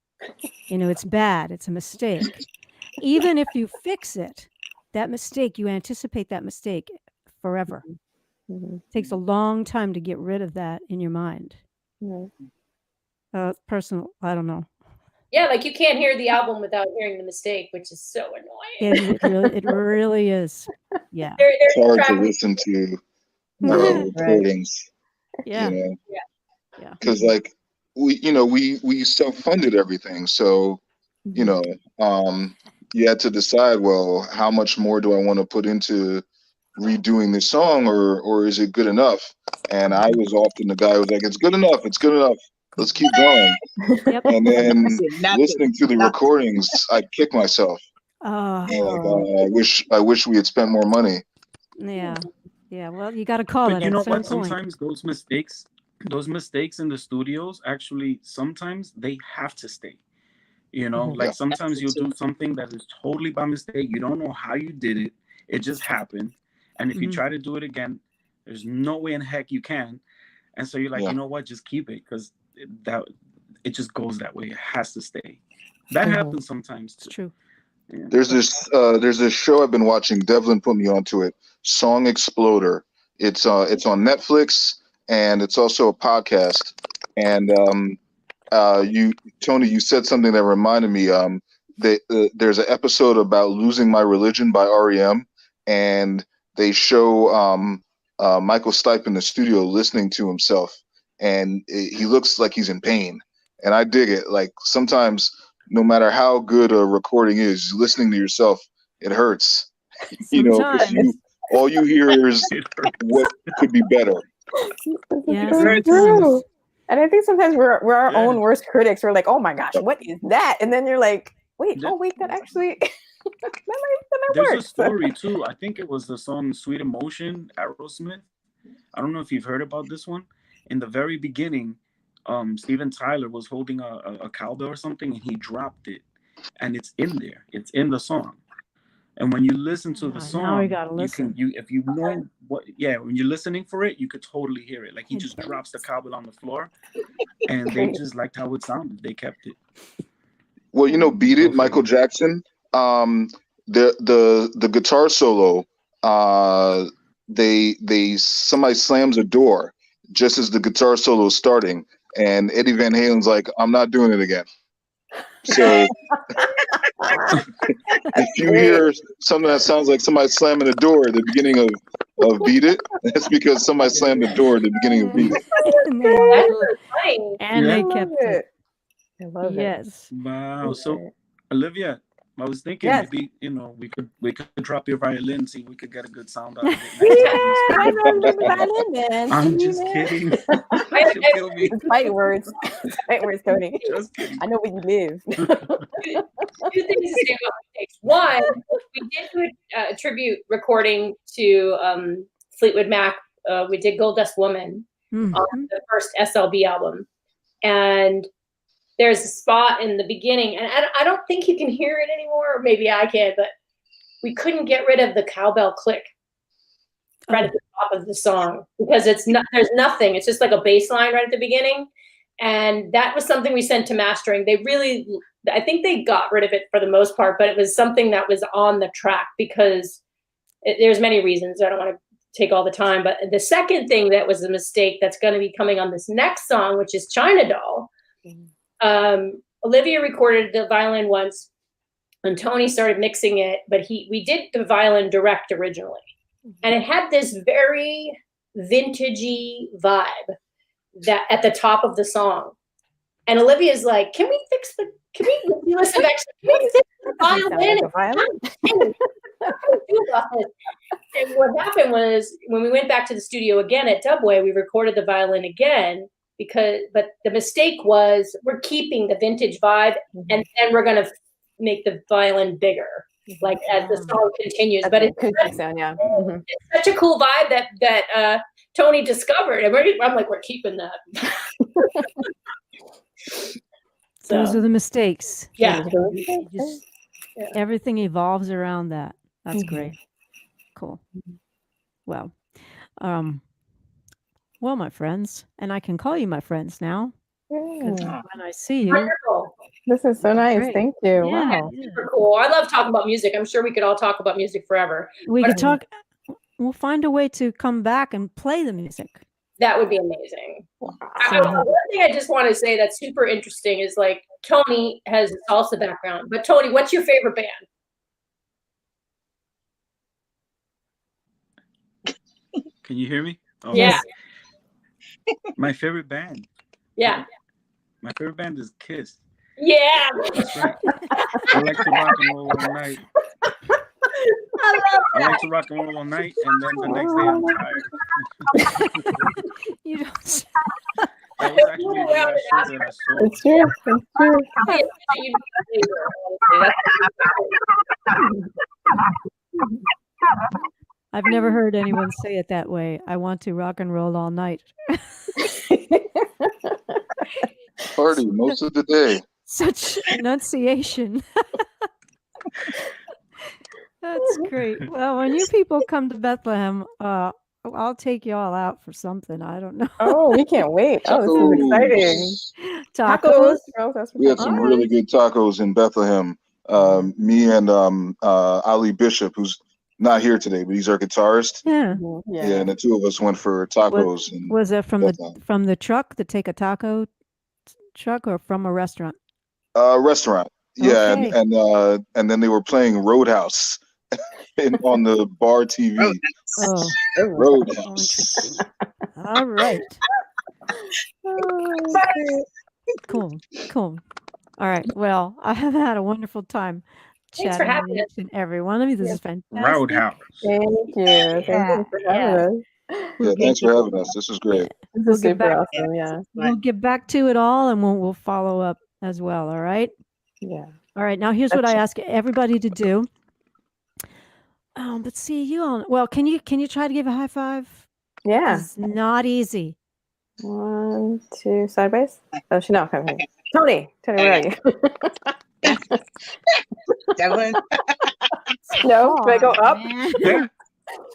It's bad, it's a mistake. Even if you fix it, that mistake, you anticipate that mistake forever. Mhm. It takes a long time to get rid of that in your mind. Mhm. Personal, I don't know. Yeah, like you can't hear the album without hearing the mistake, which is so annoying. It really is. Yeah. There's It's a hard to track. listen to Right. recordings, Yeah. you know, Yeah. because like we self-funded everything, so you know, you had to decide, well, how much more do I want to put into redoing this song, or is it good enough? And I was often the guy who was like, it's good enough, let's keep going. Yep. And then Nothing. listening to the recordings, I'd kick myself. Oh, I wish we had spent more money. yeah. Yeah. Well, you got to call But it you at know a certain what? point. Sometimes those mistakes in the studios, actually, sometimes they have to stay. Like sometimes you'll do something that is totally by mistake. You don't know how you did it. It just happened. And if you try to do it again, there's no way in heck you can. And so you're like, you know what? Just keep it, because it just goes that way. It has to stay. That happens sometimes too. It's true. Yeah. There's this show I've been watching. Devlin put me onto it. Song Exploder. It's on Netflix, and it's also a podcast. And Tony, you said something that reminded me. There's an episode about "Losing My Religion" by REM, and they show Michael Stipe in the studio listening to himself, and he looks like he's in pain. And I dig it. Like sometimes, no matter how good a recording is, listening to yourself, it hurts. Because all you hear is what could be better. Yeah, So sometimes. true. And I think sometimes we're our own worst critics. We're like, oh my gosh, what is that? And then you're like, wait, that actually that There's works. a story too. I think it was the song "Sweet Emotion," Aerosmith. I don't know if you've heard about this one. In the very beginning, Steven Tyler was holding a cowbell or something, and he dropped it, and it's in there. It's in the song. And when you listen to the song, now we gotta listen. if you know when you're listening for it, you could totally hear it. Like he just drops the cowbell on the floor, and they just liked how it sounded. They kept it. Well, Beat It, Michael Jackson. The guitar solo. Somebody slams a door just as the guitar solo is starting, and Eddie Van Halen's like, "I'm not doing it again." So if you hear something that sounds like somebody slamming a door at the beginning of Beat It, that's because somebody slammed the door at the beginning of Beat It. And they kept it. I love it. Yes. Wow. So, Olivia, I was thinking maybe we could drop your violin, see if we could get a good sound out of it. I know the violin, man. I'm just kidding. She'll kill me. It's fighting words. Fighting words, Tony. Just kidding. I know where you live. Two things to say about mistakes. One, we did do a tribute recording to Fleetwood Mac. We did Gold Dust Woman on the first SLB album. And there's a spot in the beginning, and I don't think you can hear it anymore, or maybe I can, but we couldn't get rid of the cowbell click right at the top of the song because there's nothing. It's just like a bass line right at the beginning. And that was something we sent to mastering. I think they got rid of it for the most part, but it was something that was on the track because there's many reasons. I don't want to take all the time, but the second thing that was a mistake that's going to be coming on this next song, which is China Doll. Olivia recorded the violin once and Tony started mixing it, but we did the violin direct originally. And it had this very vintagey vibe that at the top of the song. And Olivia's like, can we fix the violin? And what happened was when we went back to the studio again at Dubway, we recorded the violin again but the mistake was we're keeping the vintage vibe and then we're going to make the violin bigger, like as the song continues. But it's such a cool vibe that Tony discovered, and I'm like, we're keeping that. Those are the mistakes. Yeah. Everything evolves around that. That's great. Cool. Well, my friends, and I can call you my friends now. Because when I see you, wonderful. This is so nice. Great. Thank you. Yeah. Wow. Super cool. I love talking about music. I'm sure we could all talk about music forever. We could talk. We'll find a way to come back and play the music. That would be amazing. Wow. One thing I just want to say that's super interesting is like Tony has a salsa background, but Tony, what's your favorite band? Can you hear me? Oh, Yeah. My favorite band. Yeah. My favorite band is Kiss. Yeah. That's right. I like to rock and roll all night. I like to rock and roll all night, and then the next day I'm tired. You don't. That was actually the last show that I saw. It's true. It's true. I've never heard anyone say it that way. I want to rock and roll all night. Party most of the day. Such enunciation. That's great. Well, when you people come to Bethlehem, I'll take you all out for something. I don't know. Oh, we can't wait. Oh, this is exciting. Tacos. Tacos. We had some really good tacos in Bethlehem. Me and Ali Bishop, who's not here today, but he's our guitarist. Yeah. Yeah, and the two of us went for tacos. Was it from the truck, to take a taco truck, or from a restaurant? Restaurant. Yeah, Okay. and then they were playing Roadhouse on the bar TV. Oh, Roadhouse. interesting. All right. Cool. All right. Well, I have had a wonderful time Thanks for chatting having with each and every one of you. This is fantastic. Roadhouse. Thank you. Thank you for having us. Yeah, thanks for having us. This is great. This We'll is get super back- awesome. Yeah. We'll get back to it all, and we'll follow up as well. All right. Yeah. All right. Now here's what I ask everybody to do. But see, you all. Well, can you try to give a high five? Yeah. It's not easy. 1, 2, sideways. Oh, she no. Come here. Tony, where are you? Devlin. No, can I go up? Man.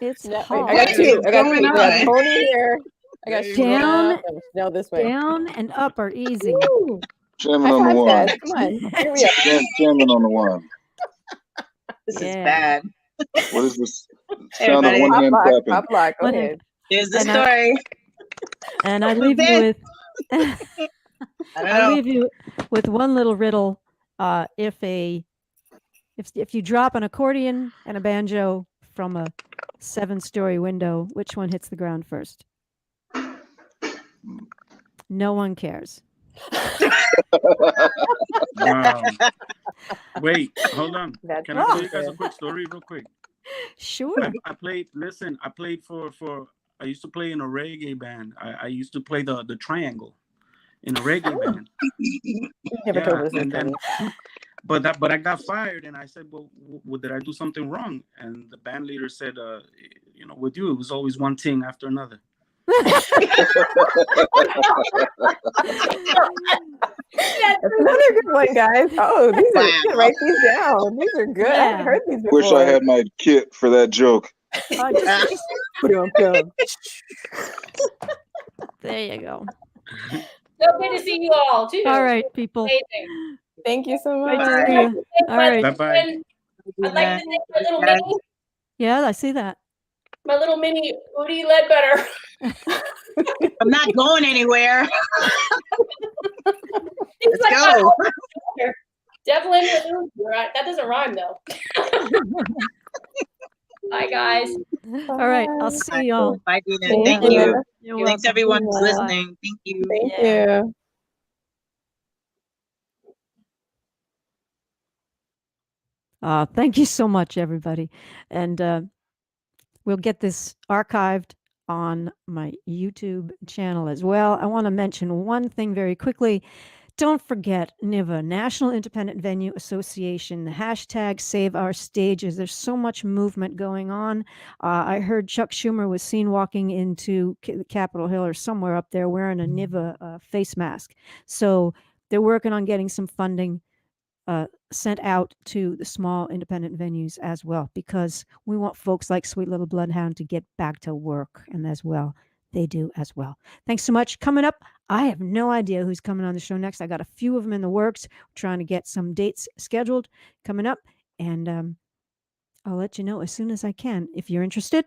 It's No, hard. I got two. I got Going two. I got on. Tony here. I got Down. No, this way. Down and up are easy. Woo. Jamming High on the five, one. guys. Come on. Here we are. Jamming on the one. This is Yeah. bad. What is this? Sound of Everybody. one Pop hand lock. clapping. Pop lock. Go One hand. ahead. Here's the And story. And I leave you Okay. with I don't I know. leave you with one little riddle. If you drop an accordion and a banjo from a 7-story window, which one hits the ground first? No one cares. Wow. Wait, hold on. That's Can I tell you awesome. guys a quick story real quick? Sure. I played for I used to play in a reggae band. I used to play the triangle in a reggae band. You never Yeah, told us this, and then Tony. but I got fired, and I said, well, did I do something wrong? And the band leader said, with you, it was always one thing after another. That's another good one, guys. Oh, these are, you can write these down. These are good. I Yeah. haven't heard these before. Wish I had my kit for that joke. Just Dum-dum. there you go. So good to see you all too. All right, people. Amazing. Thank you so Great much. to see you. All right. Bye-bye. I'd like to thank my little mini, Yeah, I see that. Udi Ledbetter. I'm not going anywhere. He's Let's like, go. "Oh, Devlin, that doesn't rhyme though. Bye, guys. All right, I'll see y'all. Bye, Dina. Thank Thank you. you. You're Thanks welcome. everyone who's Bye. listening. Thank you. Thank Yeah. you. Thank you so much, everybody. And we'll get this archived on my YouTube channel as well. I want to mention one thing very quickly. Don't forget NIVA, National Independent Venue Association, the hashtag Save Our Stages. There's so much movement going on. I heard Chuck Schumer was seen walking into Capitol Hill or somewhere up there wearing a NIVA face mask. So they're working on getting some funding sent out to the small independent venues as well, because we want folks like Sweet Little Bloodhound to get back to work, and as well, they do as well. Thanks so much. Coming up, I have no idea who's coming on the show next. I got a few of them in the works. We're trying to get some dates scheduled coming up, and I'll let you know as soon as I can. If you're interested,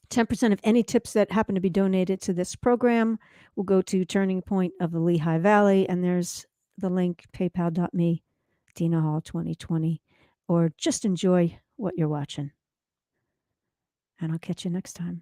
10% of any tips that happen to be donated to this program will go to Turning Point of the Lehigh Valley, and there's the link, paypal.me, Dina Hall 2020, or just enjoy what you're watching. And I'll catch you next time.